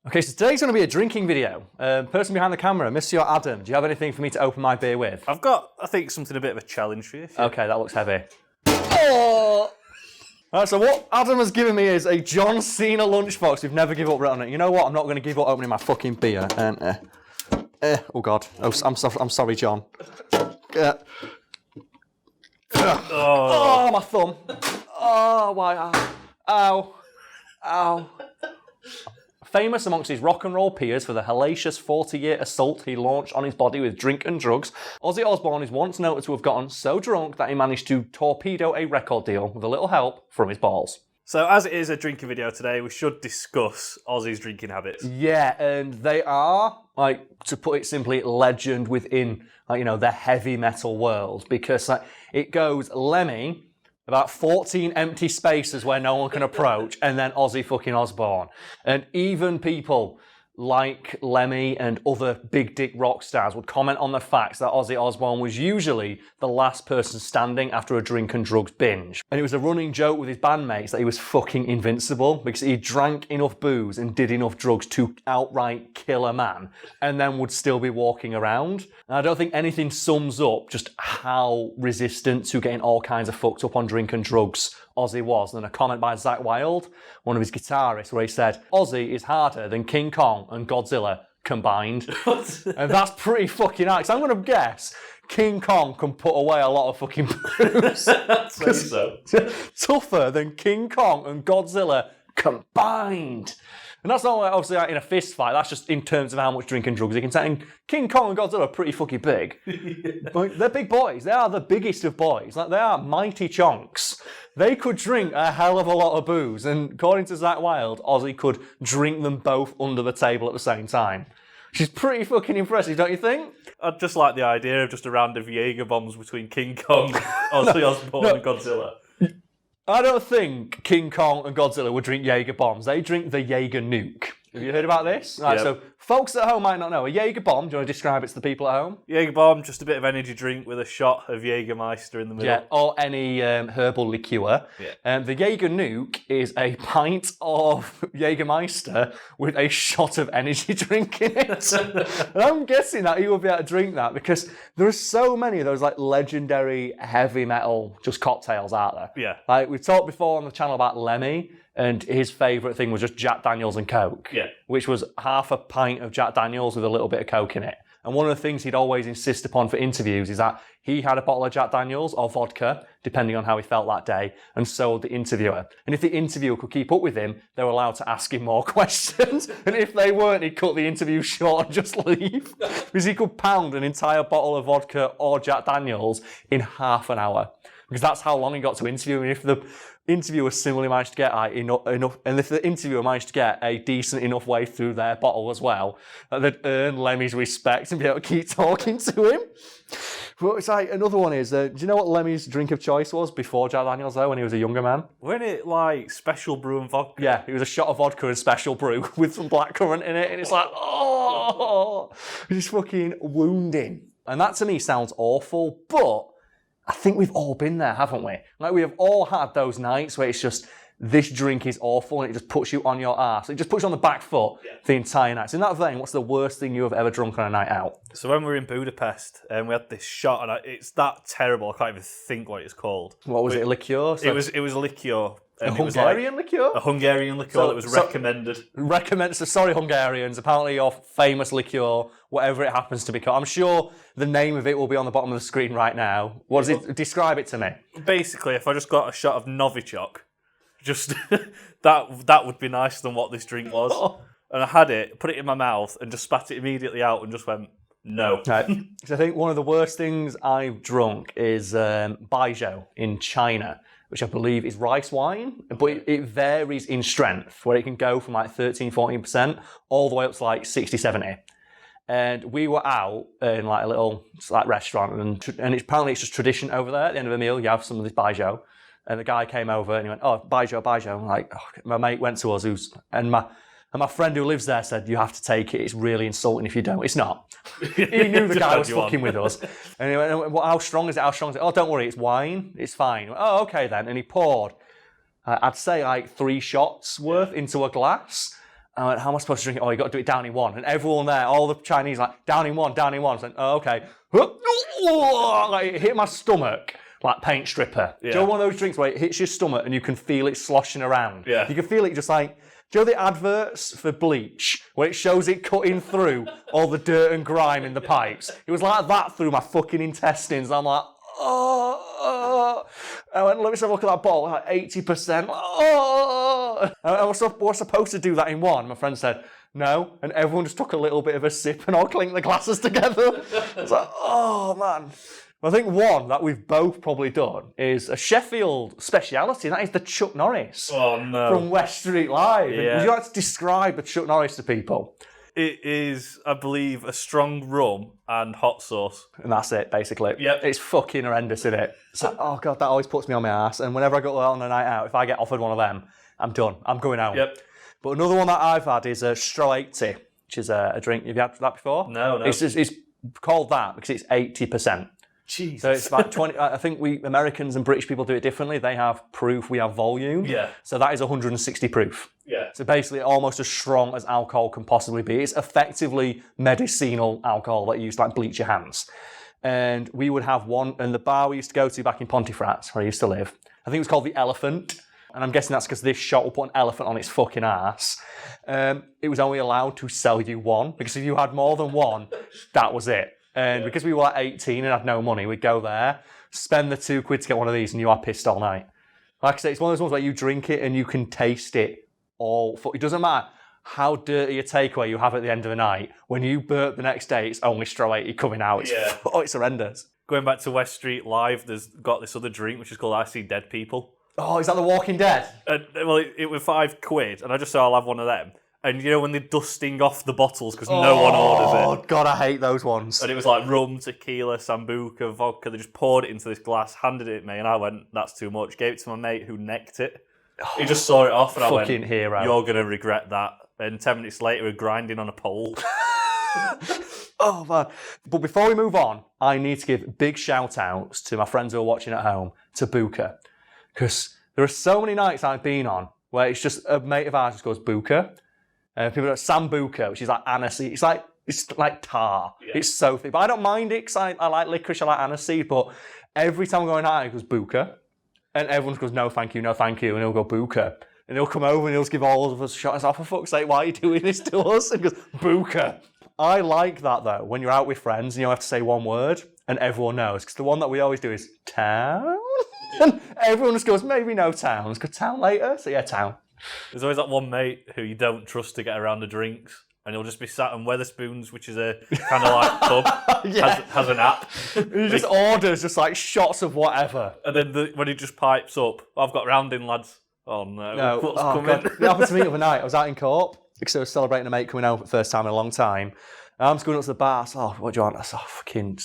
Okay, so today's going to be a drinking video. Person behind the camera, Monsieur Adam, do you have anything for me to open my beer with? I've got, I think, something a bit of a challenge for you. Okay, that looks heavy. Oh! Alright, so what Adam has given me is a John Cena lunchbox. We've never give up on it. You know what? I'm not going to give up opening my fucking beer. Oh God. Oh, I'm sorry, John. Oh, my thumb. Oh, why? Ow. Ow. Famous amongst his rock and roll peers for the hellacious 40-year assault he launched on his body with drink and drugs, Ozzy Osbourne is once noted to have gotten so drunk that he managed to torpedo a record deal with a little help from his balls. So as it is a drinking video today, we should discuss Ozzy's drinking habits. Yeah, and they are, like, to put it simply, legend within, like, you know, the heavy metal world, because it goes Lemmy, about 14 empty spaces where no one can approach, and then Ozzy fucking Osbourne. And even people like Lemmy and other big dick rock stars would comment on the fact that Ozzy Osbourne was usually the last person standing after a drink and drugs binge. And it was a running joke with his bandmates that he was fucking invincible because he drank enough booze and did enough drugs to outright kill a man and then would still be walking around. And I don't think anything sums up just how resistant to getting all kinds of fucked up on drink and drugs Ozzy was than a comment by Zakk Wylde, one of his guitarists, where he said, Ozzy is harder than King Kong and Godzilla combined. And that's pretty fucking hard. I'm going to guess King Kong can put away a lot of fucking booze. So. Tougher than King Kong and Godzilla combined. And that's not obviously like in a fist fight, that's just in terms of how much drink and drugs you can take. And King Kong and Godzilla are pretty fucking big. Like, they're big boys. They are the biggest of boys. Like, they are mighty chonks. They could drink a hell of a lot of booze. And according to Zakk Wylde, Ozzy could drink them both under the table at the same time. Which is pretty fucking impressive, don't you think? I'd just like the idea of just a round of Jaeger bombs between King Kong, Ozzy Osbourne and Godzilla. I don't think King Kong and Godzilla would drink Jaeger bombs. They drink the Jaeger nuke. Have you heard about this? Right, Yep. So folks at home might not know. A Jaeger bomb, do you want to describe it to the people at home? Jaeger bomb, just a bit of energy drink with a shot of Jägermeister in the middle. Yeah, or any herbal liqueur. Yeah. The Jaeger nuke is a pint of Jägermeister with a shot of energy drink in it. And I'm guessing that he will be able to drink that because there are so many of those like legendary heavy metal just cocktails out there. Yeah. Like we talked before on the channel about Lemmy, and his favourite thing was just Jack Daniels and Coke. Yeah. Which was half a pint of Jack Daniels with a little bit of Coke in it. And one of the things he'd always insist upon for interviews is that he had a bottle of Jack Daniels or vodka, depending on how he felt that day, and so would the interviewer. And if the interviewer could keep up with him, they were allowed to ask him more questions. And if they weren't, he'd cut the interview short and just leave. Because he could pound an entire bottle of vodka or Jack Daniels in half an hour. Because that's how long he got to interview. And if the interviewer similarly managed to get enough, and if the interviewer managed to get a decent enough way through their bottle as well, they'd earn Lemmy's respect and be able to keep talking to him. But it's like, another one is, do you know what Lemmy's drink of choice was before Jack Daniels though, when he was a younger man? Weren't it like special brew and vodka? Yeah, it was a shot of vodka and special brew with some blackcurrant in it, and it's like, oh, it's fucking wounding. And that to me sounds awful, but I think we've all been there, haven't we? Like, we have all had those nights where it's just, this drink is awful and it just puts you on your arse. It just puts you on the back foot the entire night. So in that vein, what's the worst thing you have ever drunk on a night out? So when we were in Budapest, we had this shot, and it's that terrible, I can't even think what it's called. What was it, a liqueur? So It was a liqueur. a Hungarian liqueur? A Hungarian liqueur that was recommended. So sorry, Hungarians. Apparently your famous liqueur, whatever it happens to be called. I'm sure the name of it will be on the bottom of the screen right now. What does it? Describe it to me. Basically, if I just got a shot of Novichok, just that would be nicer than what this drink was. And I had it, put it in my mouth, and just spat it immediately out, and just went no. Right. So I think one of the worst things I've drunk is Baijiu in China, which I believe is rice wine, but it varies in strength, where it can go from like 13-14% all the way up to like 60-70%. And we were out in like a little restaurant, and apparently it's just tradition over there. At the end of a meal, you have some of this Baijiu. And the guy came over and he went, "Oh, Baijiu." I'm like, oh. My mate went to us, and my friend who lives there said, "You have to take it. It's really insulting if you don't." It's not. He knew the guy was fucking with us. And he went, "Well, how strong is it? How strong is it?" "Oh, don't worry, it's wine. It's fine." "Oh, okay then." And he poured, I'd say like 3 shots worth into a glass. I went, how am I supposed to drink it? Oh, you got to do it down in one. And everyone there, all the Chinese, like, down in one, down in one. I was like, oh, okay. Like, it hit my stomach like paint stripper. Yeah. Do you know one of those drinks where it hits your stomach and you can feel it sloshing around? Yeah. You can feel it just like, do you know the adverts for bleach where it shows it cutting through all the dirt and grime in the pipes? It was like that through my fucking intestines. I'm like, oh. I went, let me just have a look at that bottle, like 80%. Oh. I was supposed to do that in one. My friend said, no. And everyone just took a little bit of a sip and all clinked the glasses together. It's like, oh, man. I think one that we've both probably done is a Sheffield speciality, and that is the Chuck Norris. Oh, no. From West Street Live. Yeah. Would you like to describe the Chuck Norris to people? It is, I believe, a strong rum and hot sauce. And that's it, basically. Yep. It's fucking horrendous, isn't it? It's like, oh, God, that always puts me on my ass. And whenever I go out on a night out, if I get offered one of them, I'm done. I'm going home. Yep. But another one that I've had is a Straw 80, which is a drink. Have you had that before? No. It's called that because it's 80%. Jesus. So it's about 20. I think we Americans and British people do it differently. They have proof, we have volume. Yeah. So that is 160 proof. Yeah. So basically almost as strong as alcohol can possibly be. It's effectively medicinal alcohol that you use to like bleach your hands. And we would have one, and the bar we used to go to back in Pontefract, where I used to live, I think it was called the Elephant. And I'm guessing that's because this shop will put an elephant on its fucking ass. It was only allowed to sell you one, because if you had more than one, that was it. And because we were like 18 and had no money, we'd go there, spend the £2 to get one of these, and you are pissed all night. Like I say, it's one of those ones where you drink it and you can taste it all. It doesn't matter how dirty a takeaway you have at the end of the night. When you burp the next day, it's only Straw 80 coming out. It's horrendous. Going back to West Street Live, there's got this other drink which is called I See Dead People. Oh, is that The Walking Dead? Well, it was £5, and I just said I'll have one of them. And you know when they're dusting off the bottles because no one orders it? Oh, God, I hate those ones. And it was like rum, tequila, sambuca, vodka. They just poured it into this glass, handed it to me, and I went, that's too much. Gave it to my mate who necked it. He just saw it off, and I went, Fucking hero. you're going to regret that. And 10 minutes later, we're grinding on a pole. Oh, man. But before we move on, I need to give big shout-outs to my friends who are watching at home, to Buka. Because there are so many nights I've been on where it's just a mate of ours just goes, Buka. People go, Sambuca, which is like aniseed. It's like tar. Yeah. It's so thick. But I don't mind it because I like licorice, I like aniseed. But every time I'm going out, he goes, Buka. And everyone goes, no, thank you, no, thank you. And he'll go, Buka. And he'll come over and he'll just give all of us a shot. I was like, for fuck's sake, why are you doing this to us? And he goes, Buka. I like that, though, when you're out with friends and you have to say one word and everyone knows. Because the one that we always do is town. And everyone just goes, maybe no town. Let's go town later. So yeah, town. There's always that one mate who you don't trust to get around the drinks, and he'll just be sat on Weatherspoons, which is a kind of like pub, has an app. He just orders just like shots of whatever. And then when he just pipes up, I've got rounding, lads. Oh no, what's coming? God. It happened to me the other night. I was out in Corp because I was celebrating a mate coming home for the first time in a long time. And I'm just going up to the bar. So, what do you want? I said, fucking,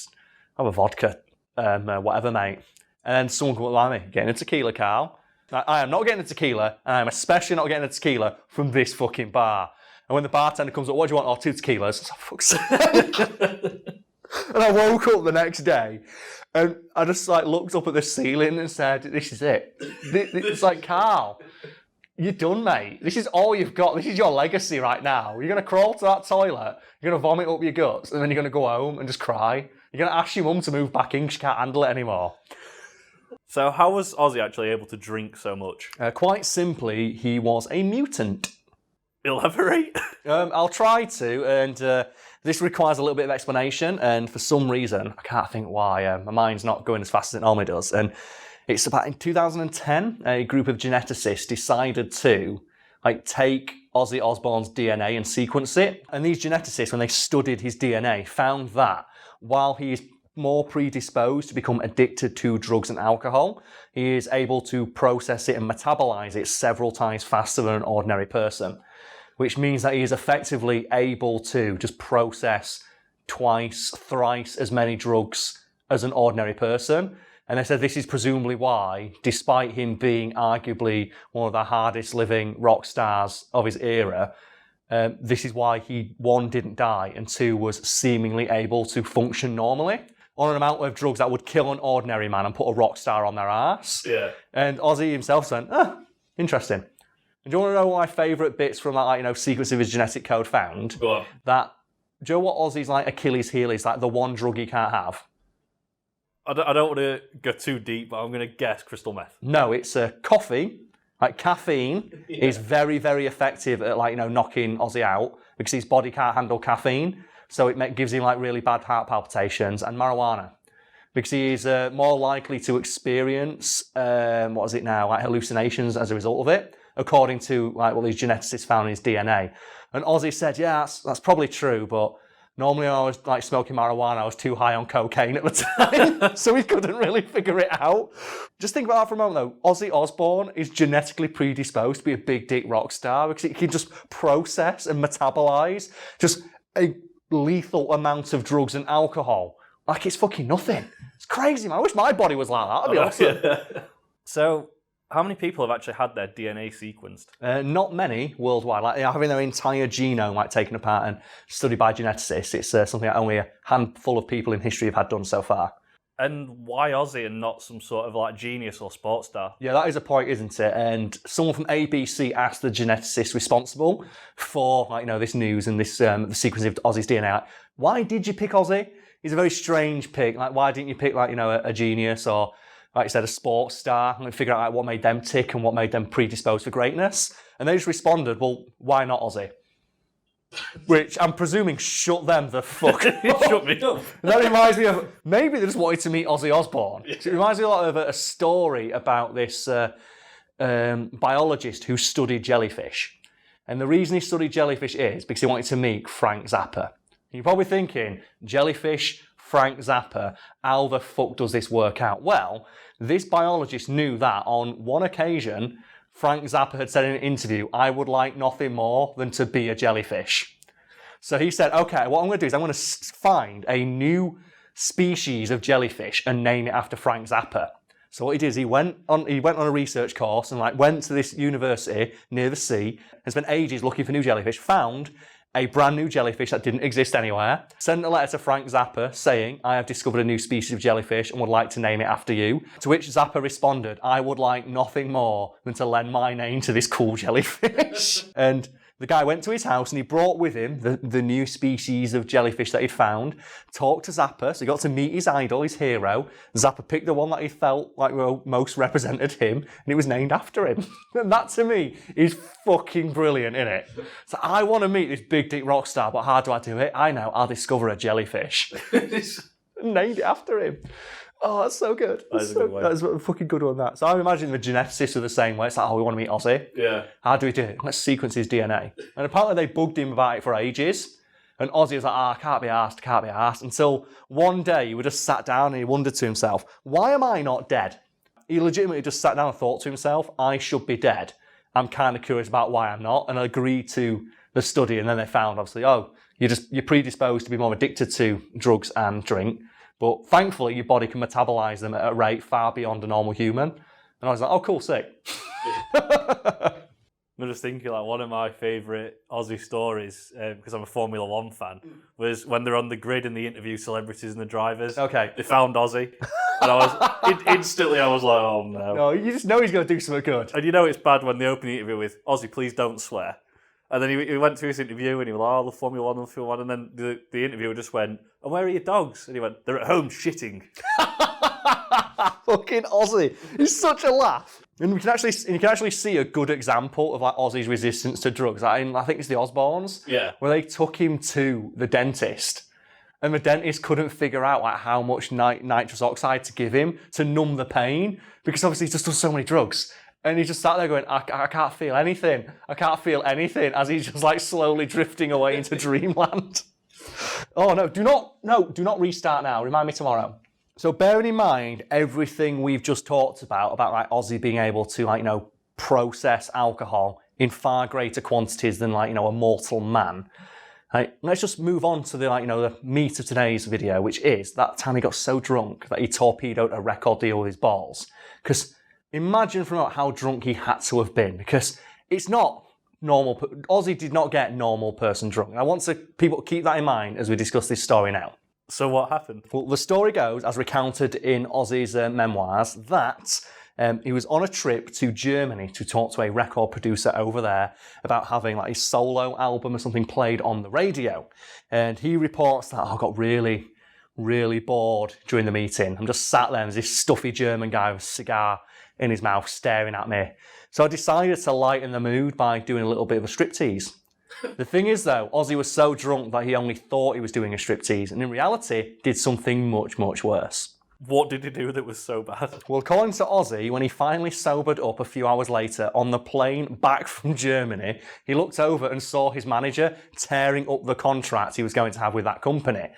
have a vodka, whatever, mate. And then someone come up behind me, getting a tequila, Karl. I am not getting a tequila, and I'm especially not getting a tequila from this fucking bar. And when the bartender comes up, what do you want? Oh, 2 tequilas. I was like, fuck's sake. And I woke up the next day, and I just like looked up at the ceiling and said, this is it. It's like, Karl, you're done, mate. This is all you've got. This is your legacy right now. You're going to crawl to that toilet, you're going to vomit up your guts, and then you're going to go home and just cry. You're going to ask your mum to move back in because she can't handle it anymore. So how was Ozzy actually able to drink so much? Quite simply, he was a mutant. Elaborate? I'll try to, and this requires a little bit of explanation, and for some reason, I can't think why, my mind's not going as fast as it normally does, and it's about in 2010, a group of geneticists decided to take Ozzy Osbourne's DNA and sequence it, and these geneticists, when they studied his DNA, found that while he is more predisposed to become addicted to drugs and alcohol, he is able to process it and metabolize it several times faster than an ordinary person, which means that he is effectively able to just process twice, thrice as many drugs as an ordinary person. And they said this is presumably why, despite him being arguably one of the hardest living rock stars of his era, this is why he, 1, didn't die, and 2, was seemingly able to function normally on an amount of drugs that would kill an ordinary man and put a rock star on their ass. Yeah. And Ozzy himself went, interesting. And do you want to know my favourite bits from that, sequence of his genetic code found? Go on. Do you know what Ozzy's Achilles heel is? Like the one drug he can't have? I don't want to go too deep, but I'm going to guess crystal meth. No, it's coffee. Like caffeine is very, very effective at knocking Ozzy out because his body can't handle caffeine. So it gives him really bad heart palpitations. And marijuana, because he is more likely to experience, hallucinations as a result of it, according to what these geneticists found in his DNA. And Ozzy said, yeah, that's probably true, but normally when I was smoking marijuana, I was too high on cocaine at the time, so he couldn't really figure it out. Just think about that for a moment though. Ozzy Osbourne is genetically predisposed to be a big dick rock star because he can just process and metabolize just a lethal amount of drugs and alcohol. Like it's fucking nothing. It's crazy, man. I wish my body was like that. That'd be awesome. So, how many people have actually had their DNA sequenced? Not many worldwide. Having their entire genome taken apart and studied by geneticists, it's something that only a handful of people in history have had done so far. And why Ozzy and not some sort of genius or sports star? Yeah, that is a point, isn't it? And someone from ABC asked the geneticist responsible for this news and this the sequence of Ozzy's DNA. Why did you pick Ozzy? He's a very strange pick. Why didn't you pick a genius or, like you said, a sports star, and figure out what made them tick and what made them predisposed for greatness? And they just responded, well, why not Ozzy? Which I'm presuming shut them the fuck up. Shut me up. That reminds me of, maybe they just wanted to meet Ozzy Osbourne. It reminds me a lot of a story about this biologist who studied jellyfish. And the reason he studied jellyfish is because he wanted to meet Frank Zappa. You're probably thinking, jellyfish, Frank Zappa, how the fuck does this work out? Well, this biologist knew that on one occasion, Frank Zappa had said in an interview, I would like nothing more than to be a jellyfish. So he said, okay, what I'm going to do is I'm going to find a new species of jellyfish and name it after Frank Zappa. So what he did is he went on a research course and went to this university near the sea and spent ages looking for new jellyfish, found a brand new jellyfish that didn't exist anywhere, sent a letter to Frank Zappa saying, I have discovered a new species of jellyfish and would like to name it after you. To which Zappa responded, I would like nothing more than to lend my name to this cool jellyfish. And the guy went to his house and he brought with him the new species of jellyfish that he'd found, talked to Zappa, so he got to meet his idol, his hero. Zappa picked the one that he felt most represented him, and it was named after him. And that to me is fucking brilliant, innit? So I want to meet this big dick rock star, but how do I do it? I know, I'll discover a jellyfish. Named it after him. Oh, that's so good. That's a fucking good one, that. So I'm imagining the geneticists are the same way. It's like, we want to meet Ozzy. Yeah. How do we do it? Let's sequence his DNA. And apparently they bugged him about it for ages. And Ozzy was like, I can't be arsed. Until one day he just sat down and he wondered to himself, why am I not dead? He legitimately just sat down and thought to himself, I should be dead. I'm kind of curious about why I'm not. And agreed to the study. And then they found, obviously, you're predisposed to be more addicted to drugs and drink. But thankfully, your body can metabolize them at a rate far beyond a normal human. And I was like, oh, cool, sick. I'm just thinking, one of my favourite Ozzy stories, because I'm a Formula One fan, was when they're on the grid and they interview celebrities and the drivers. Okay. They found Ozzy. And instantly I was like, oh no. No, you just know he's going to do something good. And it's bad when they open the interview with, Ozzy, please don't swear. And then he went through his interview and he was like, the Formula One. And then the interviewer just went, and where are your dogs? And he went, they're at home shitting. Fucking Ozzy. He's such a laugh. And you can actually see a good example of Ozzy's resistance to drugs. I think it's the Osbournes. Yeah. Where they took him to the dentist. And the dentist couldn't figure out how much nitrous oxide to give him to numb the pain. Because obviously he's just done so many drugs. And he just sat there going, I can't feel anything. I can't feel anything, as he's just slowly drifting away into dreamland. Oh no, do not restart now. Remind me tomorrow. So bearing in mind everything we've just talked about Ozzy being able to process alcohol in far greater quantities than a mortal man. Let's just move on to the meat of today's video, which is that time he got so drunk that he torpedoed a record deal with his balls. Because imagine how drunk he had to have been, because it's not normal. Ozzy did not get normal person drunk. And I want people to keep that in mind as we discuss this story now. So what happened? Well, the story goes, as recounted in Ozzy's memoirs, that He was on a trip to Germany to talk to a record producer over there about having like his solo album or something played on the radio. And he reports that I got really, really bored during the meeting. I'm just sat there and there's this stuffy German guy with a cigar in his mouth staring at me. So I decided to lighten the mood by doing a little bit of a striptease. The thing is though, Ozzy was so drunk that he only thought he was doing a striptease and in reality did something much, much worse. What did he do that was so bad? Well, according to Ozzy, when he finally sobered up a few hours later on the plane back from Germany, he looked over and saw his manager tearing up the contract he was going to have with that company.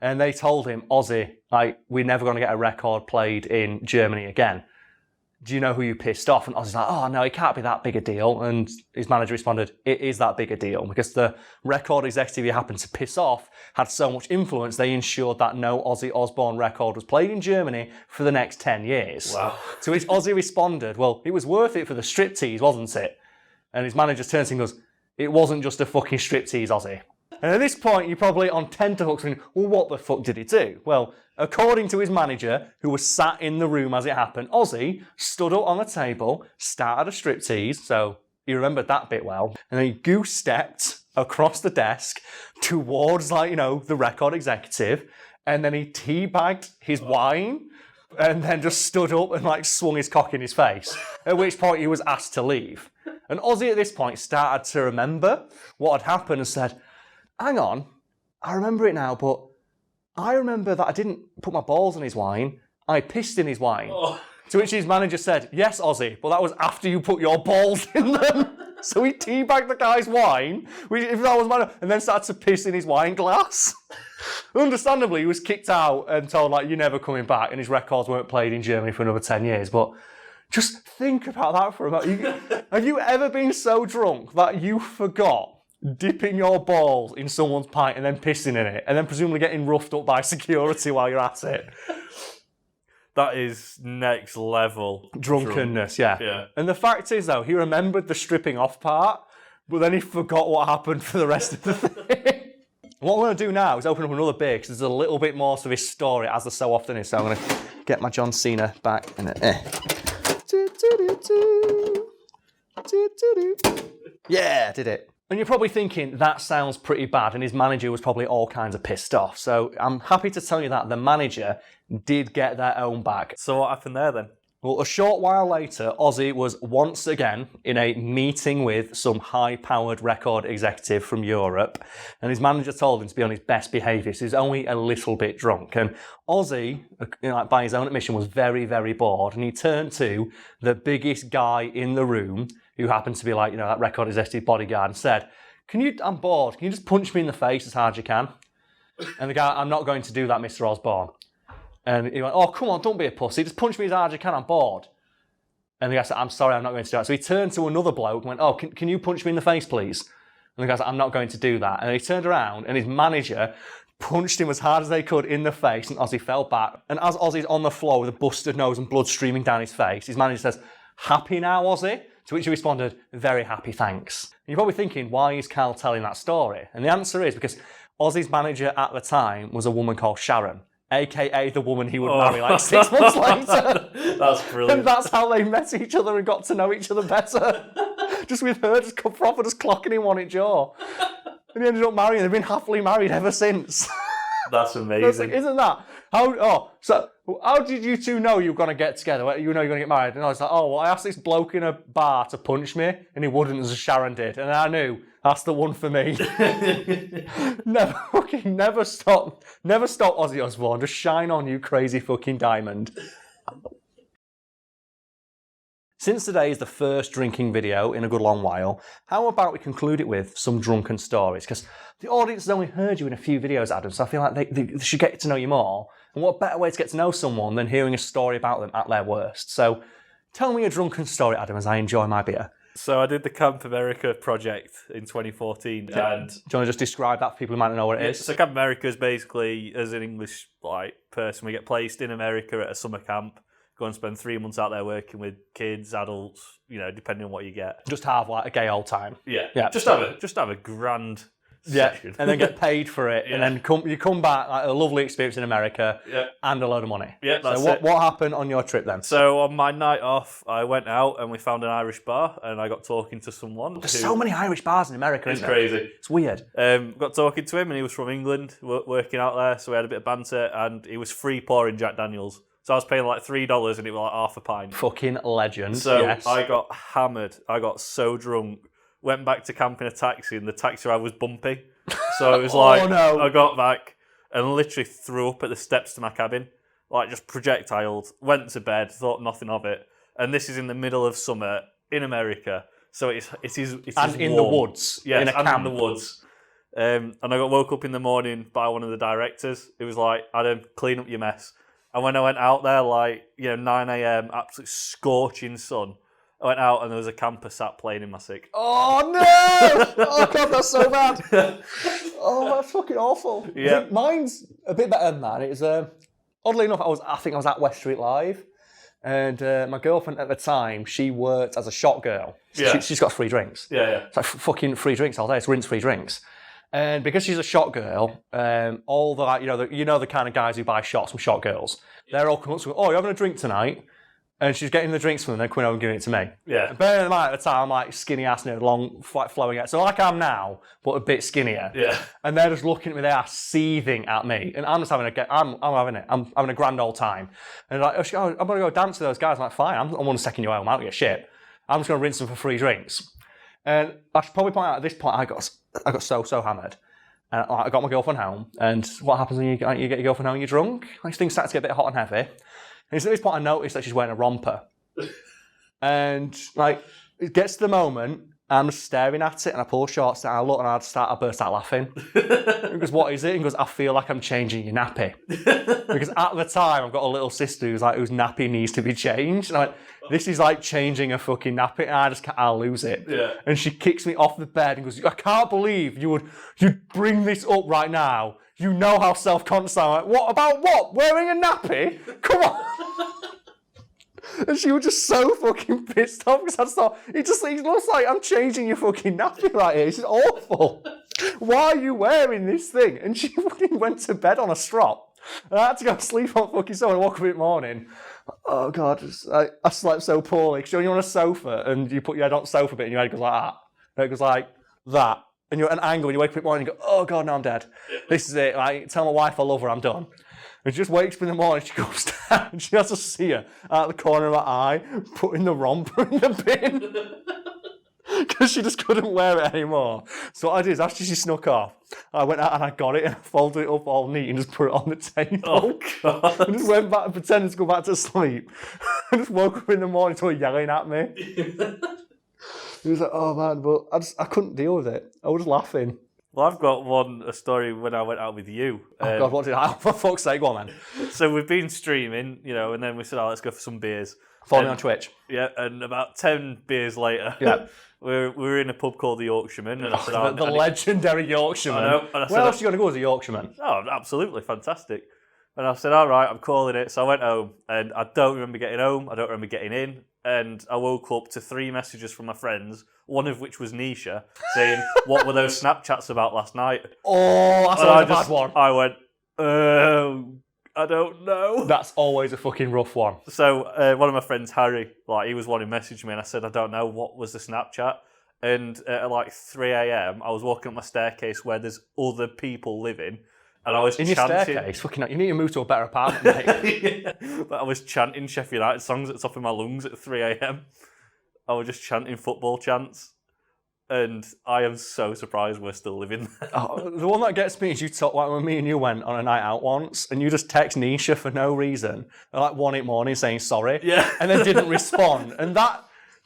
And they told him, Ozzy, like, we're never going to get a record played in Germany again. Do you know who you pissed off? And Ozzy's like, oh no, it can't be that big a deal. And his manager responded, it is that big a deal because the record executive you happened to piss off had so much influence, they ensured that no Ozzy Osbourne record was played in Germany for the next 10 years. Wow. To which Ozzy responded, well, it was worth it for the striptease, wasn't it? And his manager turns to him and goes, it wasn't just a fucking striptease, Ozzy. And at this point, you're probably on tenterhooks thinking, well, what the fuck did he do? Well, according to his manager, who was sat in the room as it happened, Ozzy stood up on the table, started a striptease, so he remembered that bit well, and then he goose-stepped across the desk towards, like, you know, the record executive, and then he teabagged his wine, and then just stood up and, like, swung his cock in his face, at which point he was asked to leave. And Ozzy at this point started to remember what had happened and said, hang on, I remember it now, but I remember that I didn't put my balls in his wine, I pissed in his wine. Oh. To which his manager said, yes, Ozzy, but that was after you put your balls in them. So he teabagged the guy's wine, if that was my, and then started to piss in his wine glass. Understandably, he was kicked out and told, like, you're never coming back, and his records weren't played in Germany for another 10 years. But just think about that for a moment. Have you ever been so drunk that you forgot dipping your balls in someone's pint and then pissing in it, and then presumably getting roughed up by security while you're at it? That is next level drunkenness, yeah. Yeah. And the fact is, though, he remembered the stripping off part, but then he forgot what happened for the rest of the thing. What we're going to do now is open up another beer, because there's a little bit more to this story, as there so often is. So I'm going to get my John Cena back. And yeah, did it. And you're probably thinking, that sounds pretty bad, and his manager was probably all kinds of pissed off. So I'm happy to tell you that the manager did get their own back. So what happened there then? Well, a short while later, Ozzy was once again in a meeting with some high-powered record executive from Europe, and his manager told him to be on his best behaviour, so he was only a little bit drunk. And Ozzy, you know, by his own admission, was very, very bored, and he turned to the biggest guy in the room, who happened to be like, you know, that record executive bodyguard, and said, I'm bored, can you just punch me in the face as hard as you can? And the guy, I'm not going to do that, Mr. Osbourne. And he went, oh, come on, don't be a pussy, just punch me as hard as you can, I'm bored. And the guy said, I'm sorry, I'm not going to do that. So he turned to another bloke and went, oh, can you punch me in the face, please? And the guy said, I'm not going to do that. And he turned around and his manager punched him as hard as they could in the face, and Ozzy fell back. And as Ozzy's on the floor with a busted nose and blood streaming down his face, his manager says, happy now, Ozzy? To which he responded, very happy, thanks. And you're probably thinking, why is Karl telling that story? And the answer is because Ozzy's manager at the time was a woman called Sharon, aka the woman he would marry like 6 months later. That's brilliant. And that's how they met each other and got to know each other better. Just with her just proper just clocking him on each jaw. And he ended up marrying. They've been happily married ever since. That's amazing. Like, isn't that? So how did you two know you were going to get together? You know you're going to get married? And I was like, oh, well, I asked this bloke in a bar to punch me, and he wouldn't, as Sharon did. And I knew that's the one for me. Never stop Ozzy Osbourne. Just shine on, you crazy fucking diamond. Since today is the first drinking video in a good long while, how about we conclude it with some drunken stories? Because the audience has only heard you in a few videos, Adam, so I feel like they should get to know you more. And what better way to get to know someone than hearing a story about them at their worst? So tell me a drunken story, Adam, as I enjoy my beer. So I did the Camp America project in 2014. Yeah. And do you want to just describe that for people who might not know what it is? So Camp America is basically, as an English person, we get placed in America at a summer camp, go and spend 3 months out there working with kids, adults, you know, depending on what you get. Just have like a gay old time. Yeah. Just have a grand session. and then get paid for it, and then you come back like a lovely experience in America, and a load of money. Yeah, that's so it. what happened on your trip then? So on my night off, I went out and we found an Irish bar, and I got talking to someone. There's so many Irish bars in America. It's crazy. It's weird. Got talking to him, and he was from England, working out there. So we had a bit of banter, and he was free pouring Jack Daniels. So I was paying like $3, and it was like half a pint. Fucking legend. So yes. I got hammered. I got so drunk. Went back to camp in a taxi, and the taxi ride was bumpy. So it was like, no. I got back and literally threw up at the steps to my cabin. Like, just projectiled. Went to bed, thought nothing of it. And this is in the middle of summer in America. So it is and in warm. the woods. Yes, in a camp. in the woods. And I got woke up in the morning by one of the directors. It was like, Adam, clean up your mess. And when I went out there, 9 a.m, absolute scorching sun, I went out and there was a camper sat playing in my sick. Oh no! Oh god, that's so bad. Oh, that's fucking awful. Yeah. Mine's a bit better than that. It was oddly enough, I think I was at West Street Live, and my girlfriend at the time, she worked as a shot girl. Yeah. She's got free drinks. Yeah. It's like fucking free drinks all day. It's rinse-free drinks. And because she's a shot girl, all the the kind of guys who buy shots from shot girls, they're all coming up to her, oh, you're having a drink tonight? And she's getting the drinks from them, then coming over and giving it to me. Yeah. Bearing in mind at the time, I'm like skinny ass, long, flowing hair. So like I'm now, but a bit skinnier. Yeah. And they're just looking at me, they are seething at me. And I'm just having I'm having a grand old time. And they're like, oh, I'm going to go dance with those guys. I'm like, fine, I'm one second you home, I don't get shit. I'm just going to rinse them for free drinks. And I should probably point out at this point, I got so hammered. And I got my girlfriend home. And what happens when you get your girlfriend home and you're drunk? Things start to get a bit hot and heavy. And at this point, I noticed that she's wearing a romper. And it gets to the moment, I'm just staring at it, and I pull shorts down, I look, and I burst out laughing. He goes, what is it? He goes, I feel like I'm changing your nappy. Because at the time, I've got a little sister whose nappy needs to be changed. And I went, this is like changing a fucking nappy, and I'll lose it. Yeah. And she kicks me off the bed and goes, I can't believe you'd bring this up right now. You know how self-conscious I'm. Like, what about what? Wearing a nappy? Come on. And she was just so fucking pissed off because I just thought, it looks like I'm changing your fucking nappy right here. This is awful. Why are you wearing this thing? And she fucking went to bed on a strop. And I had to go sleep on fucking sofa. I woke up in the morning. Oh God, I slept so poorly. Because you're on a sofa and you put your head on the sofa bit and your head goes like that. And it goes like that. And you're at an angle and you wake up in the morning and you go, oh God, no, I'm dead. This is it. Tell my wife I love her, I'm done. And she just wakes up in the morning, she goes down, and she has to see her out the corner of her eye, putting the romper in the bin. Because she just couldn't wear it anymore. So what I did is, after she snuck off, I went out and I got it and I folded it up all neat and just put it on the table. Oh, God. And just went back and pretended to go back to sleep. I just woke up in the morning to her yelling at me. He was like, oh man, but I couldn't deal with it. I was laughing. Well, I've got a story when I went out with you. Oh God, what did I? For fuck's sake, go on then. So we've been streaming, and then we said, let's go for some beers. Follow me on Twitch. Yeah, and about 10 beers later, we were in a pub called the Yorkshireman. And I said, the legendary Yorkshireman. I know. And I said, where else are you going to go as a Yorkshireman? Oh, absolutely, fantastic. And I said, all right, I'm calling it. So I went home, and I don't remember getting home. I don't remember getting in. And I woke up to 3 messages from my friends, one of which was Nisha, saying, what were those Snapchats about last night? Oh, that's always a bad one. I went, I don't know. That's always a fucking rough one. So one of my friends, Harry, he was one who messaged me, and I said, I don't know, what was the Snapchat? And at 3 a.m, I was walking up my staircase where there's other people living, and I was in chanting. Your staircase? Fucking, you need to move to a better apartment, mate. Yeah, but I was chanting Sheffield United songs at the top of my lungs at 3 a.m. I was just chanting football chants. And I am so surprised we're still living there. Oh, the one that gets me is you talk when me and you went on a night out once, and you just text Nisha for no reason, at 1 a.m. saying sorry, and then didn't respond. And that,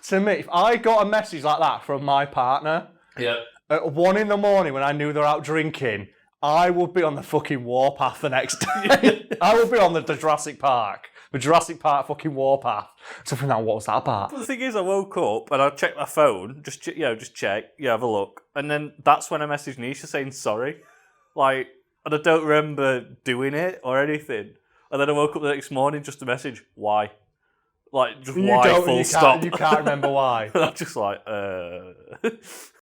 to me, if I got a message like that from my partner, at 1 a.m. when I knew they were out drinking, I would be on the fucking warpath the next day. I would be on the Jurassic Park. The Jurassic Park fucking warpath. So from that, what was that about? But the thing is, I woke up and I checked my phone, just check, have a look. And then that's when I messaged Nisha saying sorry. And I don't remember doing it or anything. And then I woke up the next morning just to message, why? Just why, full stop. You can't remember why. And I'm just